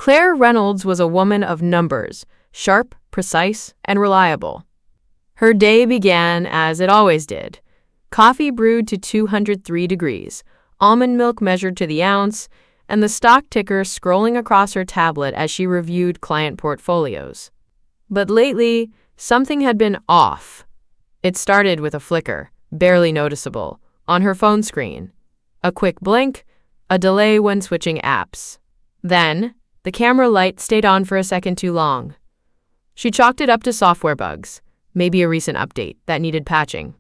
Claire Reynolds was a woman of numbers, sharp, precise, and reliable. Her day began as it always did. Coffee brewed to 203 degrees, almond milk measured to the ounce, and the stock ticker scrolling across her tablet as she reviewed client portfolios. But lately, something had been off. It started with a flicker, barely noticeable, on her phone screen. A quick blink, a delay when switching apps. Then, the camera light stayed on for a second too long. She chalked it up to software bugs, maybe a recent update that needed patching.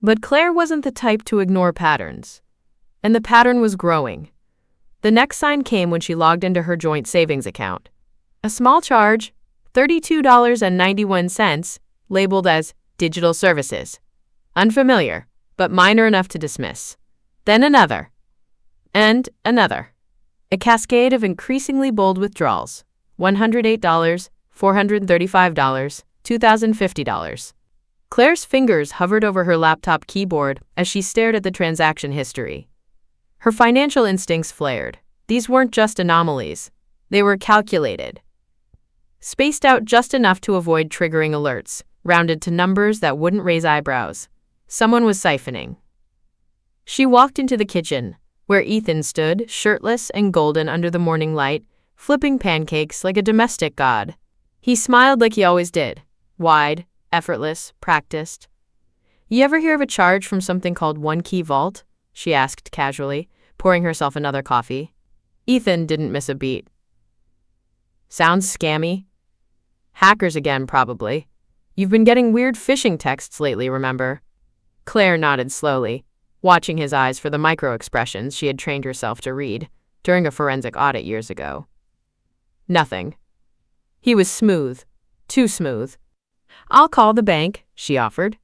But Claire wasn't the type to ignore patterns. And the pattern was growing. The next sign came when she logged into her joint savings account. A small charge, $32.91, labeled as digital services. Unfamiliar, but minor enough to dismiss. Then another. And another. A cascade of increasingly bold withdrawals. $108, $435, $2,050. Claire's fingers hovered over her laptop keyboard as she stared at the transaction history. Her financial instincts flared. These weren't just anomalies. They were calculated. Spaced out just enough to avoid triggering alerts, rounded to numbers that wouldn't raise eyebrows. Someone was siphoning. She walked into the kitchen, where Ethan stood, shirtless and golden under the morning light, flipping pancakes like a domestic god. He smiled like he always did. Wide, effortless, practiced. "You ever hear of a charge from something called one-key vault?" she asked casually, pouring herself another coffee. Ethan didn't miss a beat. "Sounds scammy." "Hackers again, probably. You've been getting weird phishing texts lately, remember?" Claire nodded slowly, watching his eyes for the micro-expressions she had trained herself to read during a forensic audit years ago. Nothing. He was smooth. Too smooth. "I'll call the bank," she offered.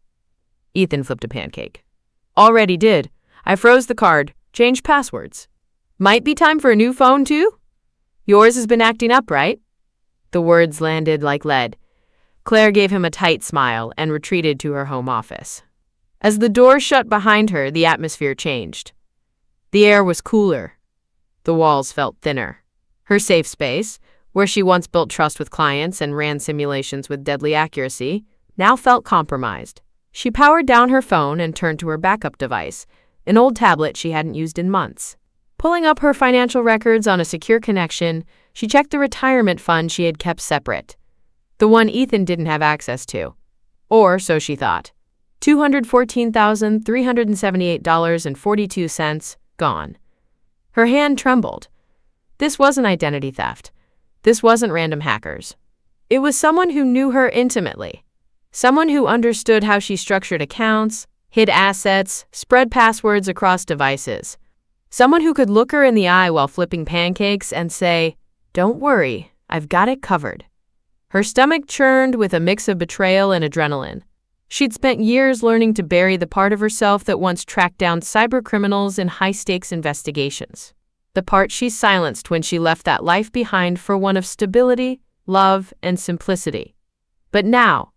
Ethan flipped a pancake. "Already did. I froze the card, changed passwords. Might be time for a new phone, too? Yours has been acting up, right?" The words landed like lead. Claire gave him a tight smile and retreated to her home office. As the door shut behind her, the atmosphere changed. The air was cooler. The walls felt thinner. Her safe space, where she once built trust with clients and ran simulations with deadly accuracy, now felt compromised. She powered down her phone and turned to her backup device, an old tablet she hadn't used in months. Pulling up her financial records on a secure connection, she checked the retirement fund she had kept separate. The one Ethan didn't have access to. Or so she thought. $214,378.42 gone. Her hand trembled. This wasn't identity theft. This wasn't random hackers. It was someone who knew her intimately. Someone who understood how she structured accounts, hid assets, spread passwords across devices. Someone who could look her in the eye while flipping pancakes and say, "Don't worry, I've got it covered." Her stomach churned with a mix of betrayal and adrenaline. She'd spent years learning to bury the part of herself that once tracked down cybercriminals in high-stakes investigations. The part she silenced when she left that life behind for one of stability, love, and simplicity. But now,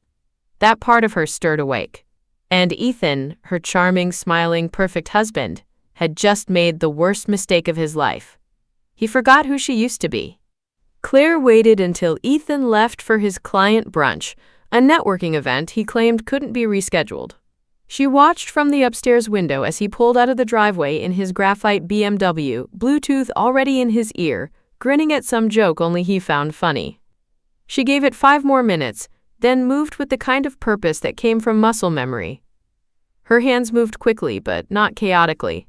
that part of her stirred awake. And Ethan, her charming, smiling, perfect husband, had just made the worst mistake of his life. He forgot who she used to be. Claire waited until Ethan left for his client brunch, a networking event he claimed couldn't be rescheduled. She watched from the upstairs window as he pulled out of the driveway in his graphite BMW, Bluetooth already in his ear, grinning at some joke only he found funny. She gave it 5 more minutes, then moved with the kind of purpose that came from muscle memory. Her hands moved quickly, but not chaotically.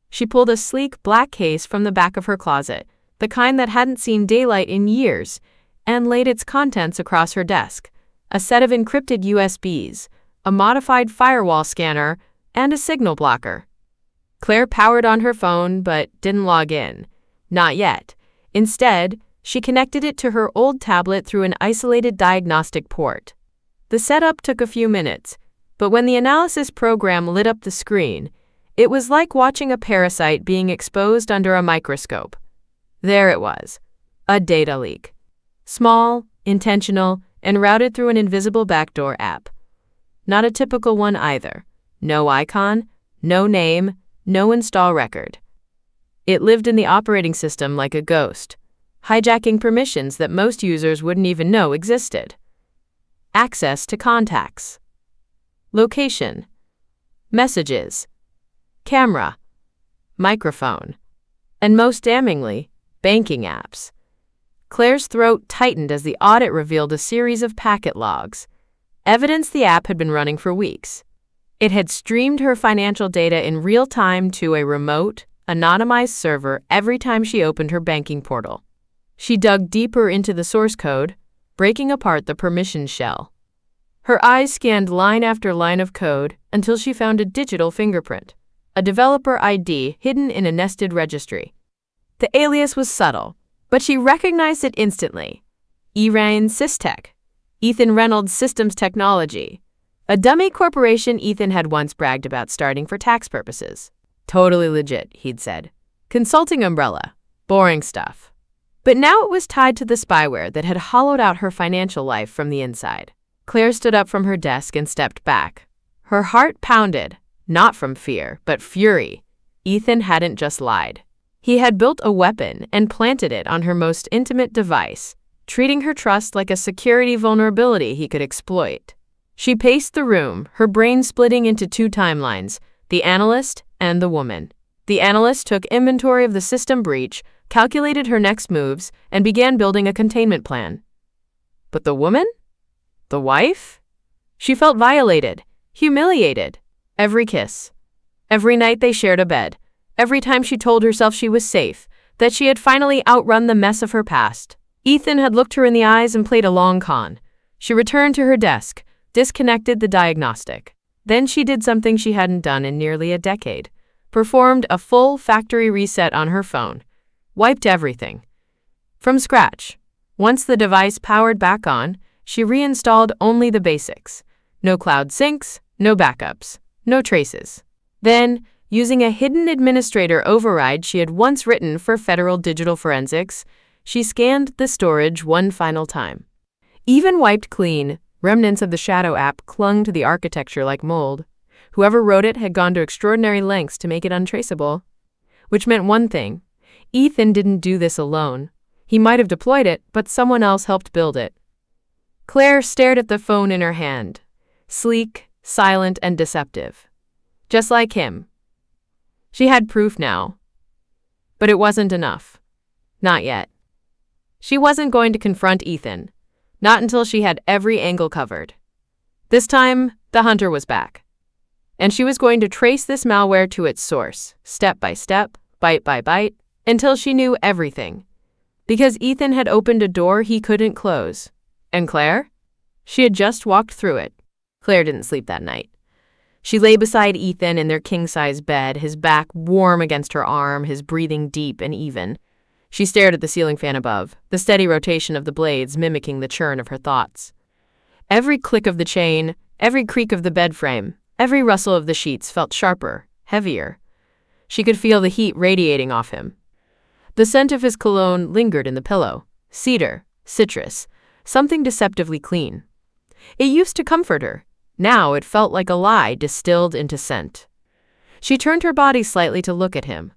She pulled a sleek black case from the back of her closet, the kind that hadn't seen daylight in years, and laid its contents across her desk. A set of encrypted USBs, a modified firewall scanner, and a signal blocker. Claire powered on her phone but didn't log in. Not yet. Instead, she connected it to her old tablet through an isolated diagnostic port. The setup took a few minutes, but when the analysis program lit up the screen, it was like watching a parasite being exposed under a microscope. There it was, a data leak. Small, intentional, and routed through an invisible backdoor app. Not a typical one either. No icon, no name, no install record. It lived in the operating system like a ghost. hijacking permissions that most users wouldn't even know existed. Access to contacts, location, messages, camera, microphone, and most damningly, banking apps. Claire's throat tightened as the audit revealed a series of packet logs, evidence the app had been running for weeks. It had streamed her financial data in real time to a remote, anonymized server every time she opened her banking portal. She dug deeper into the source code, breaking apart the permission shell. Her eyes scanned line after line of code until she found a digital fingerprint, a developer ID hidden in a nested registry. The alias was subtle, but she recognized it instantly. Heroine Systech, Ethan Reynolds Systems Technology, a dummy corporation Ethan had once bragged about starting for tax purposes. Totally legit, he'd said. Consulting umbrella. Boring stuff. But now it was tied to the spyware that had hollowed out her financial life from the inside. Claire stood up from her desk and stepped back. Her heart pounded, not from fear, but fury. Ethan hadn't just lied. He had built a weapon and planted it on her most intimate device, treating her trust like a security vulnerability he could exploit. She paced the room, her brain splitting into two timelines, the analyst and the woman. The analyst took inventory of the system breach, calculated her next moves, and began building a containment plan. But the woman? The wife? She felt violated, humiliated. Every kiss, every night they shared a bed, every time she told herself she was safe, that she had finally outrun the mess of her past. Ethan had looked her in the eyes and played a long con. She returned to her desk, disconnected the diagnostic. Then she did something she hadn't done in nearly a decade. Performed a full factory reset on her phone. Wiped everything. From scratch. Once the device powered back on, she reinstalled only the basics. No cloud syncs, no backups, no traces. Then, using a hidden administrator override she had once written for Federal Digital Forensics, she scanned the storage one final time. Even wiped clean, remnants of the Shadow app clung to the architecture like mold. Whoever wrote it had gone to extraordinary lengths to make it untraceable. Which meant one thing. Ethan didn't do this alone. He might have deployed it, but someone else helped build it. Claire stared at the phone in her hand. Sleek, silent, and deceptive. Just like him. She had proof now. But it wasn't enough. Not yet. She wasn't going to confront Ethan. Not until she had every angle covered. This time, the hunter was back. And she was going to trace this malware to its source, step by step, bite by bite, until she knew everything. Because Ethan had opened a door he couldn't close. And Claire? She had just walked through it. Claire didn't sleep that night. She lay beside Ethan in their king-size bed, his back warm against her arm, his breathing deep and even. She stared at the ceiling fan above, the steady rotation of the blades mimicking the churn of her thoughts. Every click of the chain, every creak of the bed frame, every rustle of the sheets felt sharper, heavier. She could feel the heat radiating off him. The scent of his cologne lingered in the pillow. Cedar, citrus, something deceptively clean. It used to comfort her. Now it felt like a lie distilled into scent. She turned her body slightly to look at him.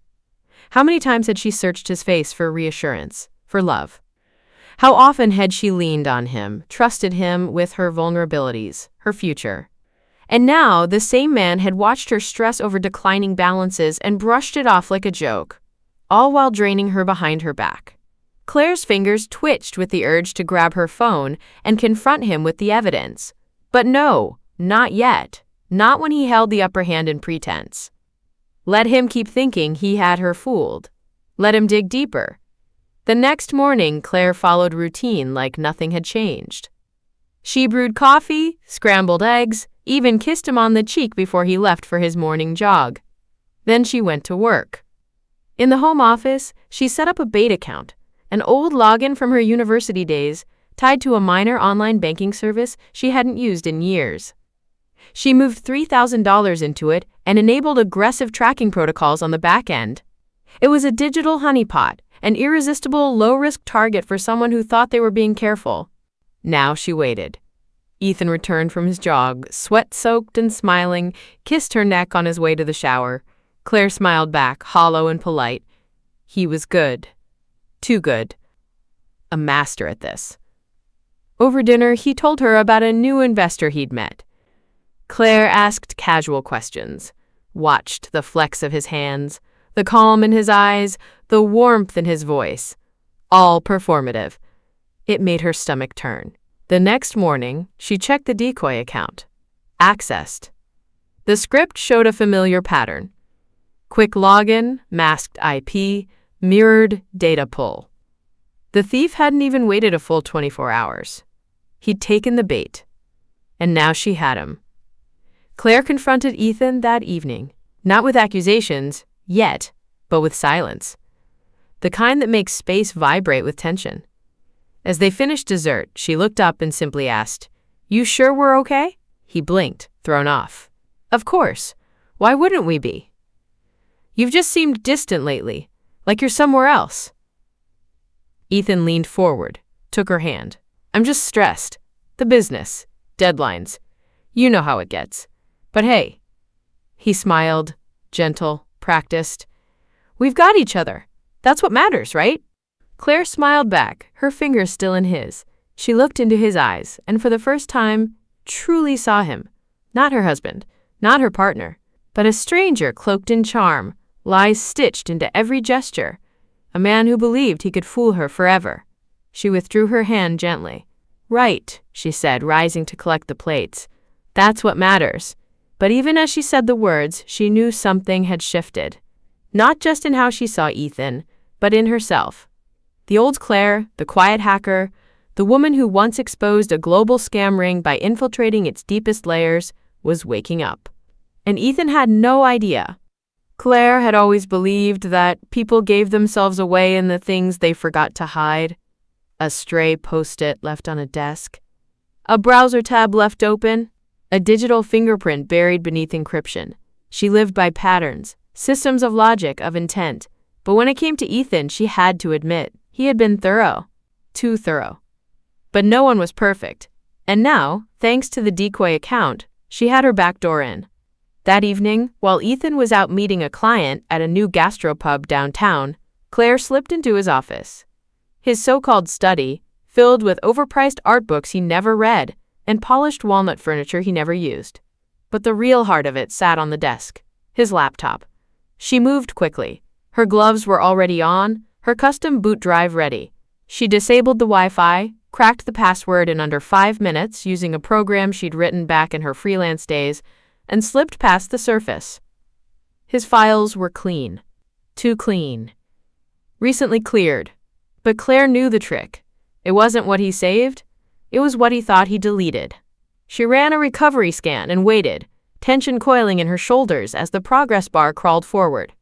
How many times had she searched his face for reassurance, for love? How often had she leaned on him, trusted him with her vulnerabilities, her future? And now the same man had watched her stress over declining balances and brushed it off like a joke, all while draining her behind her back. Claire's fingers twitched with the urge to grab her phone and confront him with the evidence. But no, not yet. Not when he held the upper hand in pretense. Let him keep thinking he had her fooled. Let him dig deeper. The next morning, Claire followed routine like nothing had changed. She brewed coffee, scrambled eggs, even kissed him on the cheek before he left for his morning jog. Then she went to work. In the home office, she set up a Bait account, an old login from her university days, tied to a minor online banking service she hadn't used in years. She moved $3,000 into it and enabled aggressive tracking protocols on the back end. It was a digital honeypot, an irresistible low-risk target for someone who thought they were being careful. Now she waited. Ethan returned from his jog, sweat-soaked and smiling, kissed her neck on his way to the shower. Claire smiled back, hollow and polite. He was good. Too good. a master at this. Over dinner, he told her about a new investor he'd met. Claire asked casual questions, watched the flex of his hands, the calm in his eyes, the warmth in his voice. All performative. It made her stomach turn. The next morning, she checked the decoy account. Accessed. The script showed a familiar pattern. Quick login, masked IP, mirrored data pull. The thief hadn't even waited a full 24 hours. He'd taken the bait. And now she had him. Claire confronted Ethan that evening, not with accusations, yet, but with silence. The kind that makes space vibrate with tension. As they finished dessert, she looked up and simply asked, "You sure we're okay?" He blinked, thrown off. "Of course. Why wouldn't we be? You've just seemed distant lately, like you're somewhere else." Ethan leaned forward, took her hand. "I'm just stressed. The business. Deadlines. You know how it gets. But hey." He smiled, gentle, practiced. "We've got each other. That's what matters, right?" Claire smiled back, her fingers still in his. She looked into his eyes and for the first time truly saw him. Not her husband, not her partner, but a stranger cloaked in charm, lies stitched into every gesture. A man who believed he could fool her forever. She withdrew her hand gently. "Right," she said, rising to collect the plates. "That's what matters." But even as she said the words, she knew something had shifted. Not just in how she saw Ethan, but in herself. The old Claire, the quiet hacker, the woman who once exposed a global scam ring by infiltrating its deepest layers, was waking up. And Ethan had no idea. Claire had always believed that people gave themselves away in the things they forgot to hide. A stray post-it left on a desk. A browser tab left open. A digital fingerprint buried beneath encryption. She lived by patterns, systems of logic, of intent. But when it came to Ethan, she had to admit, he had been thorough. Too thorough. But no one was perfect. And now, thanks to the decoy account, she had her back door in. That evening, while Ethan was out meeting a client at a new gastropub downtown, Claire slipped into his office. His so-called study, filled with overpriced art books he never read, and polished walnut furniture he never used. But the real heart of it sat on the desk, his laptop. She moved quickly. Her gloves were already on, her custom boot drive ready. She disabled the Wi-Fi, cracked the password in under 5 minutes using a program she'd written back in her freelance days, and slipped past the surface. His files were clean. Too clean. Recently cleared. But Claire knew the trick. It wasn't what he saved. It was what he thought he deleted. She ran a recovery scan and waited, tension coiling in her shoulders as the progress bar crawled forward.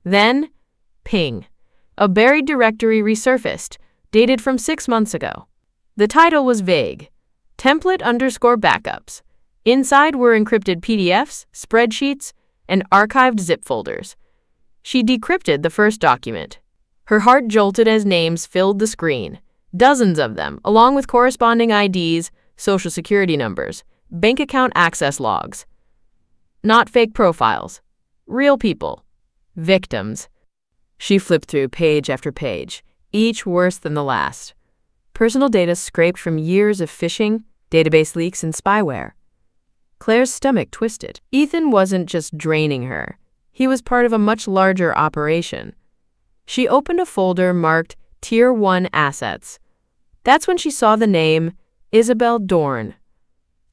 Then, ping. A buried directory resurfaced, dated from 6 months ago. The title was vague. Template_backups. Inside were encrypted PDFs, spreadsheets, and archived zip folders. She decrypted the first document. Her heart jolted as names filled the screen. Dozens of them, along with corresponding IDs, social security numbers, bank account access logs. Not fake profiles. Real people. Victims. She flipped through page after page, each worse than the last. Personal data scraped from years of phishing, database leaks, and spyware. Claire's stomach twisted. Ethan wasn't just draining her. He was part of a much larger operation. She opened a folder marked Tier 1 Assets. That's when she saw the name Isabel Dorn.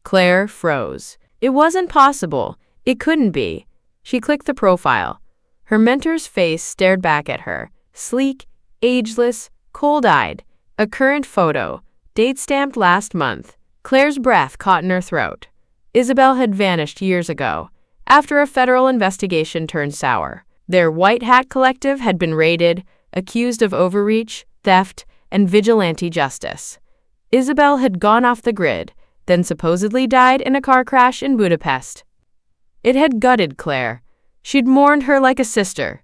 Claire froze. It wasn't possible. It couldn't be. She clicked the profile. Her mentor's face stared back at her, sleek, ageless, cold-eyed. A current photo, date stamped last month. Claire's breath caught in her throat. Isabel had vanished years ago, after a federal investigation turned sour. Their White Hat Collective had been raided, accused of overreach, theft, and vigilante justice. Isabel had gone off the grid, then supposedly died in a car crash in Budapest. It had gutted Claire. She'd mourned her like a sister.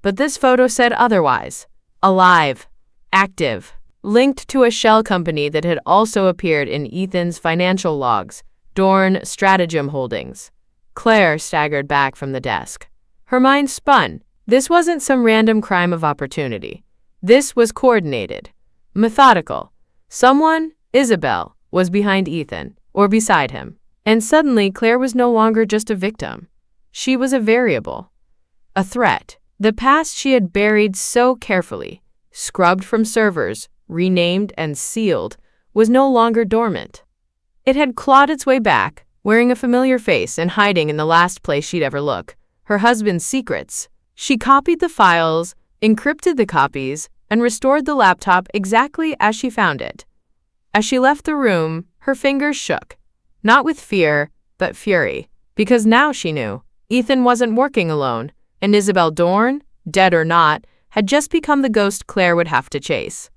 But this photo said otherwise. Alive. Active. Linked to a shell company that had also appeared in Ethan's financial logs, Dorn Stratagem Holdings. Claire staggered back from the desk. Her mind spun. This wasn't some random crime of opportunity. This was coordinated. methodical. Someone, Isabel, was behind Ethan, or beside him. And suddenly, Claire was no longer just a victim. She was a variable, a threat. The past she had buried so carefully, scrubbed from servers, renamed and sealed, was no longer dormant. It had clawed its way back, wearing a familiar face and hiding in the last place she'd ever look, her husband's secrets. She copied the files, encrypted the copies, and restored the laptop exactly as she found it. As she left the room, her fingers shook, not with fear, but fury, because now she knew Ethan wasn't working alone, and Isabel Dorn, dead or not, had just become the ghost Claire would have to chase.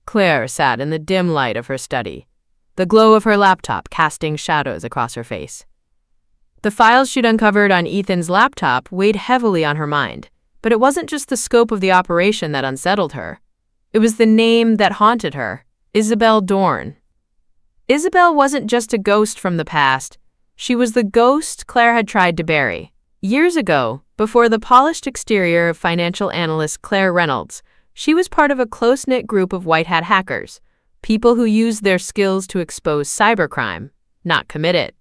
Claire sat in the dim light of her study, the glow of her laptop casting shadows across her face. The files she'd uncovered on Ethan's laptop weighed heavily on her mind, but it wasn't just the scope of the operation that unsettled her. It was the name that haunted her, Isabel Dorn. Isabel wasn't just a ghost from the past. She was the ghost Claire had tried to bury. Years ago, before the polished exterior of financial analyst Claire Reynolds, she was part of a close-knit group of white-hat hackers, people who used their skills to expose cybercrime, not commit it.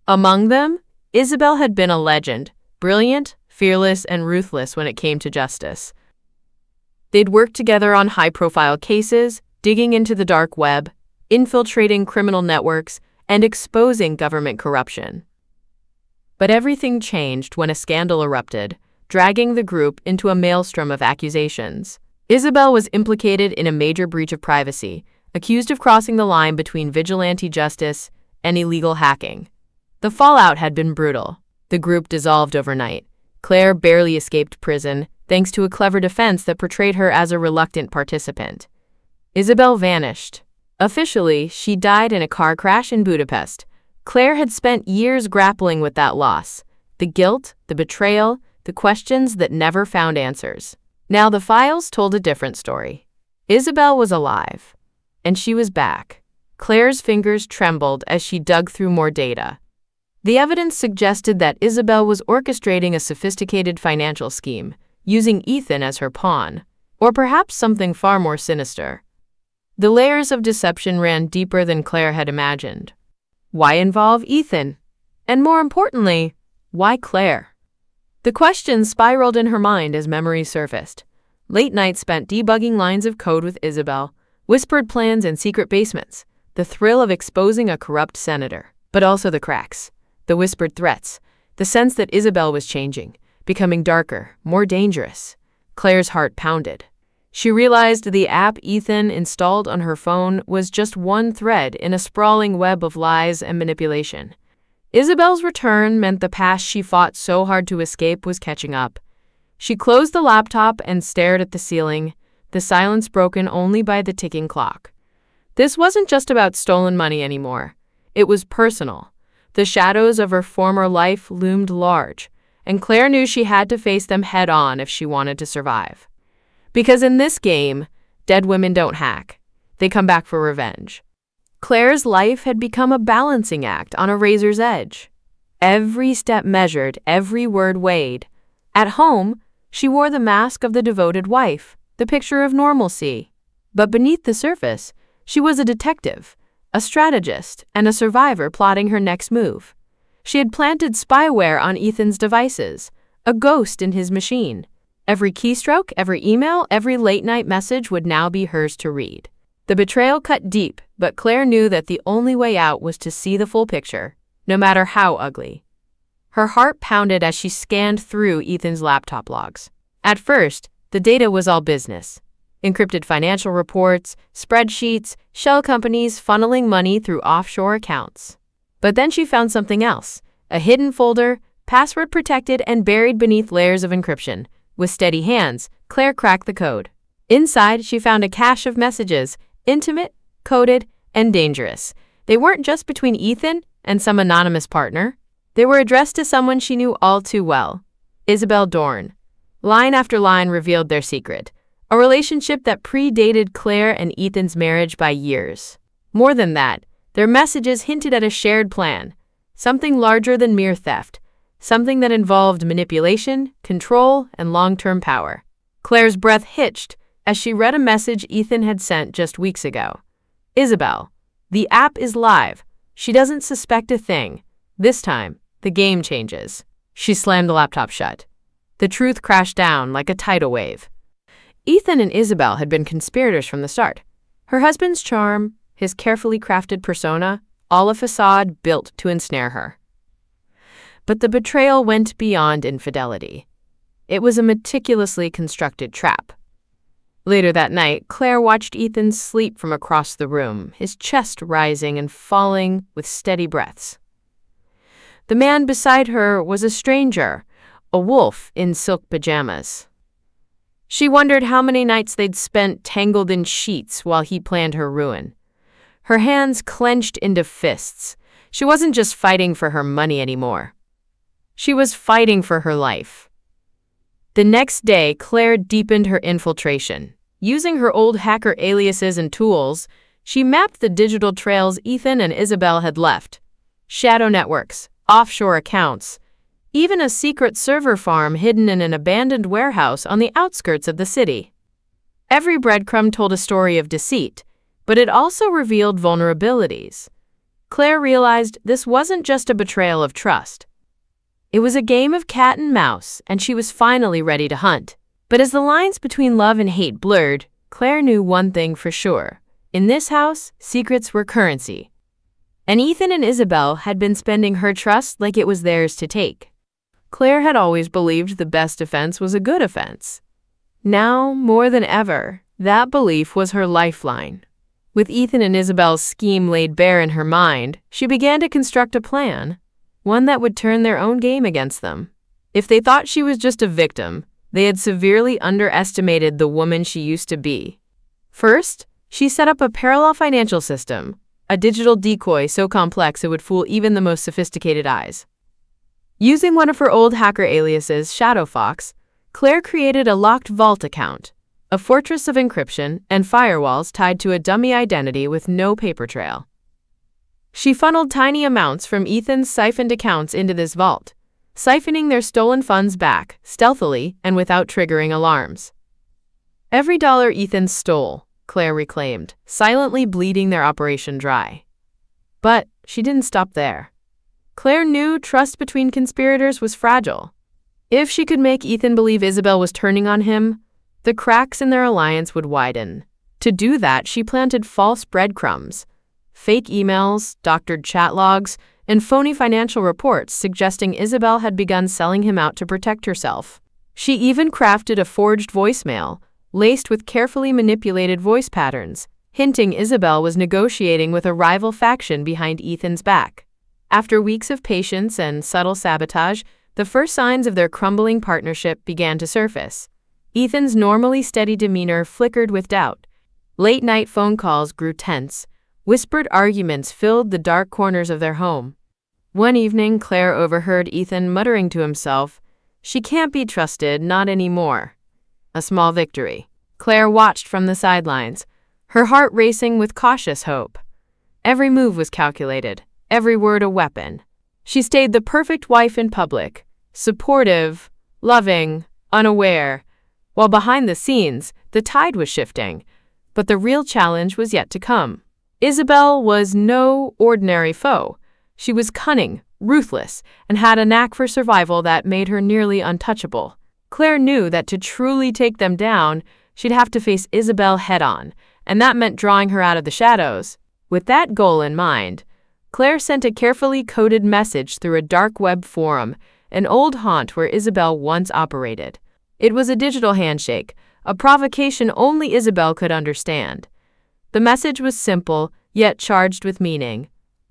Among them, Isabel had been a legend, brilliant, fearless, and ruthless when it came to justice. They'd worked together on high-profile cases, digging into the dark web, infiltrating criminal networks, and exposing government corruption. But everything changed when a scandal erupted, dragging the group into a maelstrom of accusations. Isabel was implicated in a major breach of privacy, accused of crossing the line between vigilante justice and illegal hacking. The fallout had been brutal. The group dissolved overnight. Claire barely escaped prison, thanks to a clever defense that portrayed her as a reluctant participant. Isabel vanished. Officially, she died in a car crash in Budapest. Claire had spent years grappling with that loss, the guilt, the betrayal, the questions that never found answers. Now the files told a different story. Isabel was alive, and she was back. Claire's fingers trembled as she dug through more data. The evidence suggested that Isabel was orchestrating a sophisticated financial scheme, using Ethan as her pawn, or perhaps something far more sinister. The layers of deception ran deeper than Claire had imagined. Why involve Ethan? And more importantly, why Claire? The questions spiraled in her mind as memories surfaced. Late nights spent debugging lines of code with Isabel, whispered plans in secret basements, the thrill of exposing a corrupt senator, but also the cracks, the whispered threats, the sense that Isabel was changing, becoming darker, more dangerous. Claire's heart pounded. She realized the app Ethan installed on her phone was just one thread in a sprawling web of lies and manipulation. Isabel's return meant the past she fought so hard to escape was catching up. She closed the laptop and stared at the ceiling, the silence broken only by the ticking clock. This wasn't just about stolen money anymore. It was personal. The shadows of her former life loomed large, and Claire knew she had to face them head-on if she wanted to survive. Because in this game, dead women don't hack. They come back for revenge. Claire's life had become a balancing act on a razor's edge. Every step measured, every word weighed. At home, she wore the mask of the devoted wife, the picture of normalcy. But beneath the surface, she was a detective, a strategist, and a survivor plotting her next move. She had planted spyware on Ethan's devices, a ghost in his machine. Every keystroke, every email, every late-night message would now be hers to read. The betrayal cut deep, but Claire knew that the only way out was to see the full picture, no matter how ugly. Her heart pounded as she scanned through Ethan's laptop logs. At first, the data was all business. Encrypted financial reports, spreadsheets, shell companies funneling money through offshore accounts. But then she found something else, a hidden folder, password-protected and buried beneath layers of encryption. With steady hands, Claire cracked the code. Inside, she found a cache of messages, intimate, coded, and dangerous. They weren't just between Ethan and some anonymous partner. They were addressed to someone she knew all too well, Isabel Dorn. Line after line revealed their secret, a relationship that predated Claire and Ethan's marriage by years. More than that, their messages hinted at a shared plan, something larger than mere theft, something that involved manipulation, control, and long-term power. Claire's breath hitched as she read a message Ethan had sent just weeks ago. Isabel, the app is live. She doesn't suspect a thing. This time, the game changes. She slammed the laptop shut. The truth crashed down like a tidal wave. Ethan and Isabel had been conspirators from the start. Her husband's charm, his carefully crafted persona, all a facade built to ensnare her. But the betrayal went beyond infidelity. It was a meticulously constructed trap. Later that night, Claire watched Ethan sleep from across the room, his chest rising and falling with steady breaths. The man beside her was a stranger, a wolf in silk pajamas. She wondered how many nights they'd spent tangled in sheets while he planned her ruin. Her hands clenched into fists. She wasn't just fighting for her money anymore. She was fighting for her life. The next day, Claire deepened her infiltration. Using her old hacker aliases and tools, she mapped the digital trails Ethan and Isabel had left. Shadow networks, offshore accounts, even a secret server farm hidden in an abandoned warehouse on the outskirts of the city. Every breadcrumb told a story of deceit, but it also revealed vulnerabilities. Claire realized this wasn't just a betrayal of trust. It was a game of cat and mouse, and she was finally ready to hunt. But as the lines between love and hate blurred, Claire knew one thing for sure. In this house, secrets were currency. And Ethan and Isabel had been spending her trust like it was theirs to take. Claire had always believed the best defense was a good offense. Now, more than ever, that belief was her lifeline. With Ethan and Isabel's scheme laid bare in her mind, she began to construct a plan, one that would turn their own game against them. If they thought she was just a victim, they had severely underestimated the woman she used to be. First, she set up a parallel financial system, a digital decoy so complex it would fool even the most sophisticated eyes. Using one of her old hacker aliases, Shadow Fox, Claire created a locked vault account, a fortress of encryption and firewalls tied to a dummy identity with no paper trail. She funneled tiny amounts from Ethan's siphoned accounts into this vault, siphoning their stolen funds back, stealthily and without triggering alarms. Every dollar Ethan stole, Claire reclaimed, silently bleeding their operation dry. But she didn't stop there. Claire knew trust between conspirators was fragile. If she could make Ethan believe Isabel was turning on him, the cracks in their alliance would widen. To do that, she planted false breadcrumbs, fake emails, doctored chat logs, and phony financial reports suggesting Isabel had begun selling him out to protect herself. She even crafted a forged voicemail, laced with carefully manipulated voice patterns, hinting Isabel was negotiating with a rival faction behind Ethan's back. After weeks of patience and subtle sabotage, the first signs of their crumbling partnership began to surface. Ethan's normally steady demeanor flickered with doubt. Late-night phone calls grew tense. Whispered arguments filled the dark corners of their home. One evening, Claire overheard Ethan muttering to himself, "She can't be trusted, not anymore." A small victory. Claire watched from the sidelines, her heart racing with cautious hope. Every move was calculated, every word a weapon. She stayed the perfect wife in public, supportive, loving, unaware, while behind the scenes, the tide was shifting. But the real challenge was yet to come. Isabel was no ordinary foe. She was cunning, ruthless, and had a knack for survival that made her nearly untouchable. Claire knew that to truly take them down, she'd have to face Isabel head-on, and that meant drawing her out of the shadows. With that goal in mind, Claire sent a carefully coded message through a dark web forum, an old haunt where Isabel once operated. It was a digital handshake, a provocation only Isabel could understand. The message was simple, yet charged with meaning.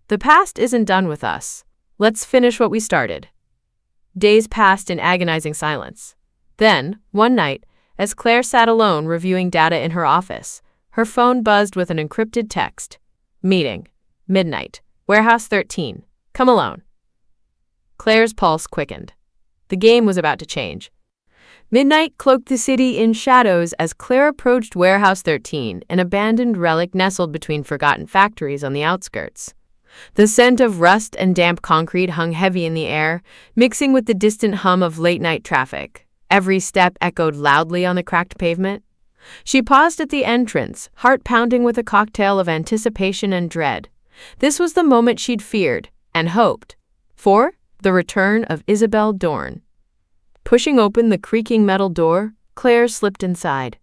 The past isn't done with us. Let's finish what we started. Days passed in agonizing silence. Then, one night, as Claire sat alone reviewing data in her office, her phone buzzed with an encrypted text. Meeting. Midnight. Warehouse 13. Come alone. Claire's pulse quickened. The game was about to change. Midnight cloaked the city in shadows as Claire approached Warehouse 13, an abandoned relic nestled between forgotten factories on the outskirts. The scent of rust and damp concrete hung heavy in the air, mixing with the distant hum of late-night traffic. Every step echoed loudly on the cracked pavement. She paused at the entrance, heart pounding with a cocktail of anticipation and dread. This was the moment she'd feared and hoped for, the return of Isabel Dorn. Pushing open the creaking metal door, Claire slipped inside.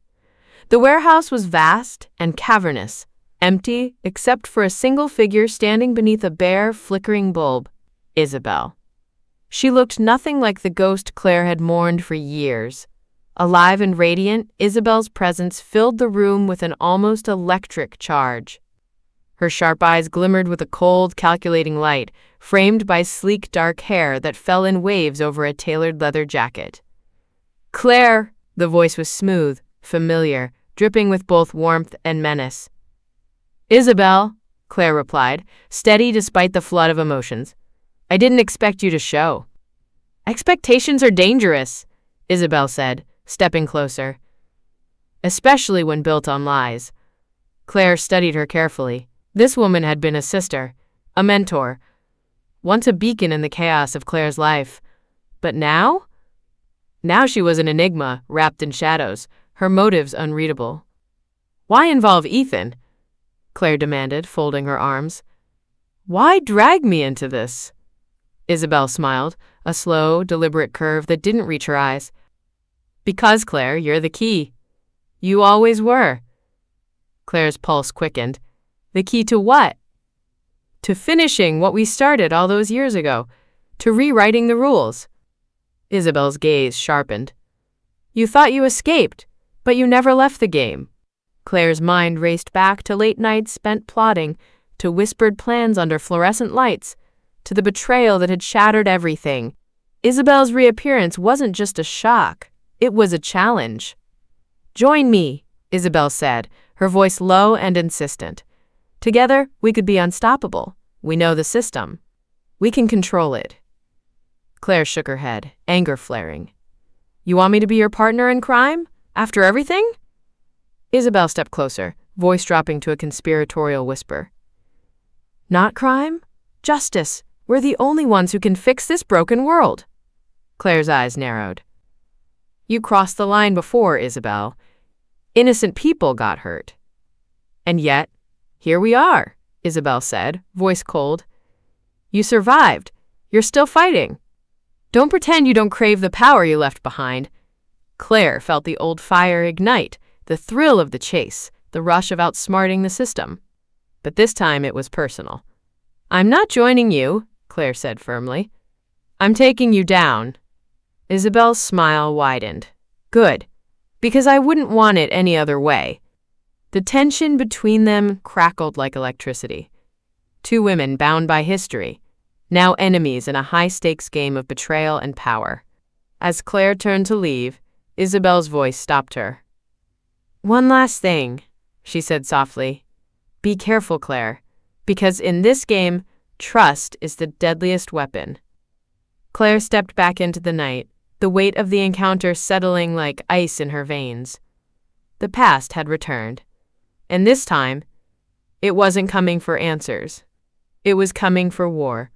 The warehouse was vast and cavernous, empty except for a single figure standing beneath a bare, flickering bulb. Isabel. She looked nothing like the ghost Claire had mourned for years. Alive and radiant, Isabel's presence filled the room with an almost electric charge. Her sharp eyes glimmered with a cold, calculating light, framed by sleek dark hair that fell in waves over a tailored leather jacket. "Claire!" The voice was smooth, familiar, dripping with both warmth and menace. "Isabel," Claire replied, steady despite the flood of emotions. "I didn't expect you to show." "Expectations are dangerous," Isabel said, stepping closer. "Especially when built on lies." Claire studied her carefully. This woman had been a sister, a mentor, once a beacon in the chaos of Claire's life. But now? Now she was an enigma, wrapped in shadows, her motives unreadable. "Why involve Ethan?" Claire demanded, folding her arms. "Why drag me into this?" Isabel smiled, a slow, deliberate curve that didn't reach her eyes. "Because, Claire, you're the key. You always were." Claire's pulse quickened. "The key to what?" "To finishing what we started all those years ago. To rewriting the rules." Isabel's gaze sharpened. "You thought you escaped, but you never left the game." Claire's mind raced back to late nights spent plotting, to whispered plans under fluorescent lights, to the betrayal that had shattered everything. Isabel's reappearance wasn't just a shock, it was a challenge. "Join me," Isabel said, her voice low and insistent. "Together, we could be unstoppable. We know the system. We can control it." Claire shook her head, anger flaring. "You want me to be your partner in crime? After everything?" Isabel stepped closer, voice dropping to a conspiratorial whisper. "Not crime? Justice. We're the only ones who can fix this broken world." Claire's eyes narrowed. "You crossed the line before, Isabel. Innocent people got hurt." "And yet, here we are," Isabel said, voice cold. "You survived. You're still fighting. Don't pretend you don't crave the power you left behind." Claire felt the old fire ignite, the thrill of the chase, the rush of outsmarting the system. But this time it was personal. "I'm not joining you," Claire said firmly. "I'm taking you down." Isabel's smile widened. "Good, because I wouldn't want it any other way." The tension between them crackled like electricity. Two women bound by history, now enemies in a high-stakes game of betrayal and power. As Claire turned to leave, Isabel's voice stopped her. "One last thing," she said softly. "Be careful, Claire, because in this game, trust is the deadliest weapon." Claire stepped back into the night, the weight of the encounter settling like ice in her veins. The past had returned. And this time, it wasn't coming for answers. It was coming for war.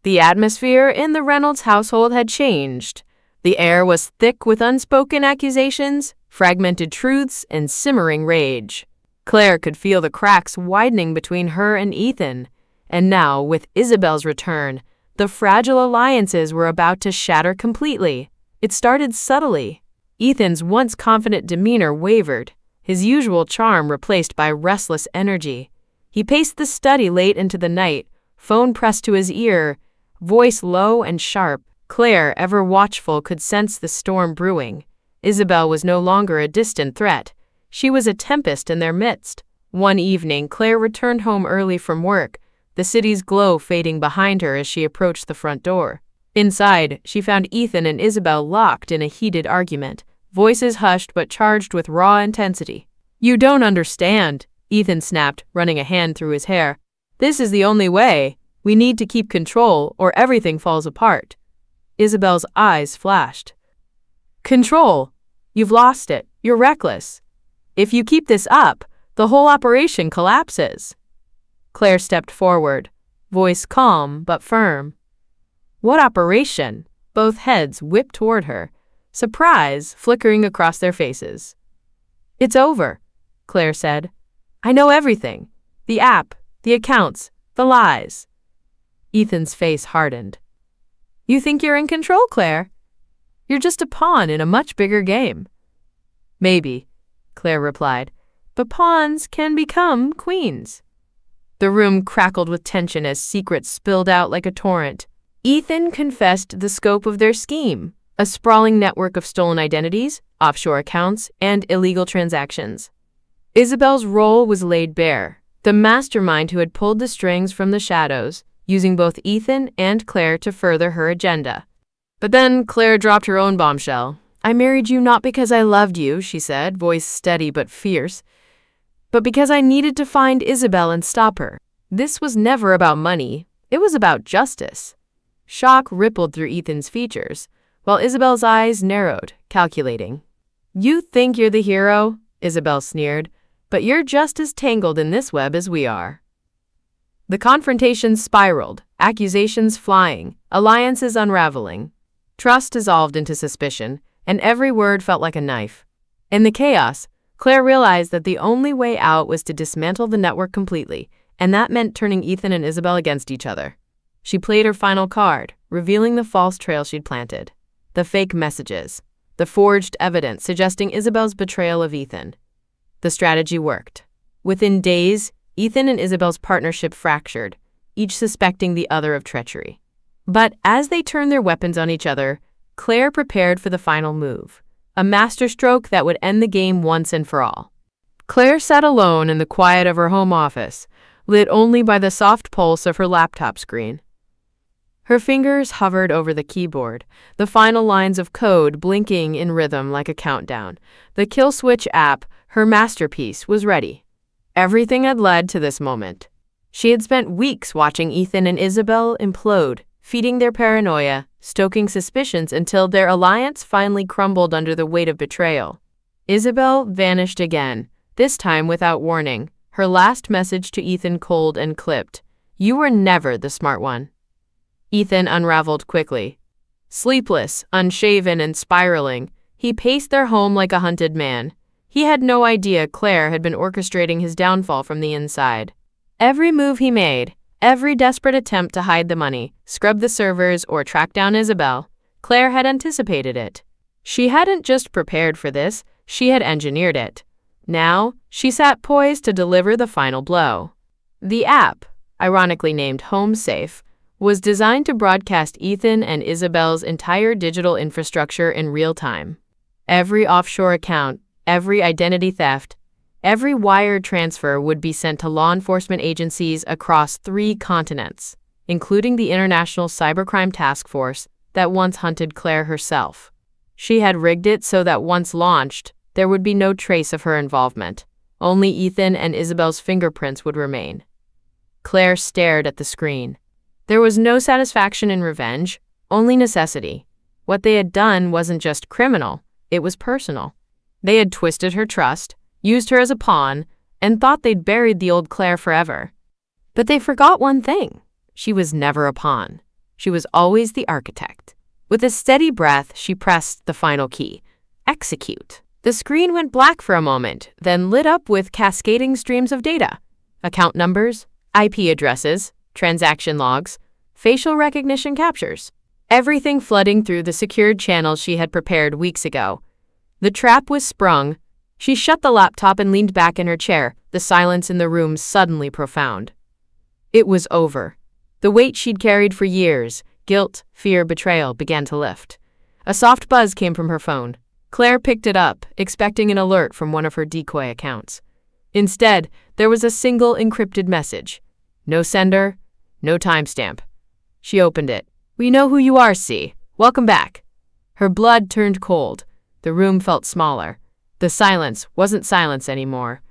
The atmosphere in the Reynolds household had changed. The air was thick with unspoken accusations, fragmented truths, and simmering rage. Claire could feel the cracks widening between her and Ethan. And now, with Isabel's return, the fragile alliances were about to shatter completely. It started subtly. Ethan's once confident demeanor wavered, his usual charm replaced by restless energy. He paced the study late into the night, phone pressed to his ear, voice low and sharp. Claire, ever watchful, could sense the storm brewing. Isabel was no longer a distant threat. She was a tempest in their midst. One evening, Claire returned home early from work, the city's glow fading behind her as she approached the front door. Inside, she found Ethan and Isabel locked in a heated argument, voices hushed but charged with raw intensity. "You don't understand," Ethan snapped, running a hand through his hair. "This is the only way. We need to keep control or everything falls apart." Isabel's eyes flashed. "Control? You've lost it. You're reckless. If you keep this up, the whole operation collapses." Claire stepped forward, voice calm but firm. "What operation?" Both heads whipped toward her, surprise flickering across their faces. It's over, Claire said. I know everything. The app, the accounts, the lies. Ethan's face hardened. You think you're in control, Claire? You're just a pawn in a much bigger game. Maybe, Claire replied, but pawns can become queens. The room crackled with tension as secrets spilled out like a torrent. Ethan confessed the scope of their scheme, a sprawling network of stolen identities, offshore accounts, and illegal transactions. Isabel's role was laid bare, the mastermind who had pulled the strings from the shadows, using both Ethan and Claire to further her agenda. But then Claire dropped her own bombshell. I married you not because I loved you, she said, voice steady but fierce, but because I needed to find Isabel and stop her. This was never about money. It was about justice. Shock rippled through Ethan's features, while Isabel's eyes narrowed, calculating. You think you're the hero, Isabel sneered, but you're just as tangled in this web as we are. The confrontation spiraled, accusations flying, alliances unraveling. Trust dissolved into suspicion, and every word felt like a knife. In the chaos, Claire realized that the only way out was to dismantle the network completely, and that meant turning Ethan and Isabel against each other. She played her final card, revealing the false trail she'd planted. The fake messages, the forged evidence suggesting Isabel's betrayal of Ethan. The strategy worked. Within days, Ethan and Isabel's partnership fractured, each suspecting the other of treachery. But as they turned their weapons on each other, Claire prepared for the final move, a masterstroke that would end the game once and for all. Claire sat alone in the quiet of her home office, lit only by the soft pulse of her laptop screen. Her fingers hovered over the keyboard, the final lines of code blinking in rhythm like a countdown. The kill switch app, her masterpiece, was ready. Everything had led to this moment. She had spent weeks watching Ethan and Isabel implode, feeding their paranoia, stoking suspicions until their alliance finally crumbled under the weight of betrayal. Isabel vanished again, this time without warning, her last message to Ethan cold and clipped. You were never the smart one. Ethan unraveled quickly. Sleepless, unshaven, and spiraling, he paced their home like a hunted man. He had no idea Claire had been orchestrating his downfall from the inside. Every move he made, every desperate attempt to hide the money, scrub the servers, or track down Isabel, Claire had anticipated it. She hadn't just prepared for this, she had engineered it. Now, she sat poised to deliver the final blow. The app, ironically named Home Safe, was designed to broadcast Ethan and Isabel's entire digital infrastructure in real time. Every offshore account, every identity theft, every wire transfer would be sent to law enforcement agencies across 3 continents, including the International Cybercrime Task Force that once hunted Claire herself. She had rigged it so that once launched, there would be no trace of her involvement. Only Ethan and Isabel's fingerprints would remain. Claire stared at the screen. There was no satisfaction in revenge, only necessity. What they had done wasn't just criminal, it was personal. They had twisted her trust, used her as a pawn, and thought they'd buried the old Claire forever. But they forgot one thing. She was never a pawn. She was always the architect. With a steady breath, she pressed the final key. Execute. The screen went black for a moment, then lit up with cascading streams of data. Account numbers, IP addresses, transaction logs, facial recognition captures. Everything flooding through the secured channels she had prepared weeks ago. The trap was sprung. She shut the laptop and leaned back in her chair, the silence in the room suddenly profound. It was over. The weight she'd carried for years, guilt, fear, betrayal, began to lift. A soft buzz came from her phone. Claire picked it up, expecting an alert from one of her decoy accounts. Instead, there was a single encrypted message. No sender, no timestamp. She opened it. We know who you are, C. Welcome back. Her blood turned cold. The room felt smaller. The silence wasn't silence anymore.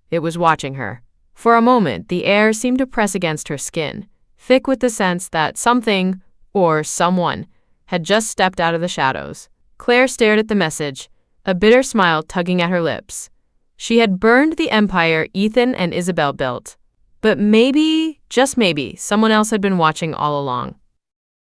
It was watching her. For a moment, the air seemed to press against her skin, thick with the sense that something, or someone, had just stepped out of the shadows. Claire stared at the message, a bitter smile tugging at her lips. She had burned the empire Ethan and Isabel built. But maybe, just maybe, someone else had been watching all along.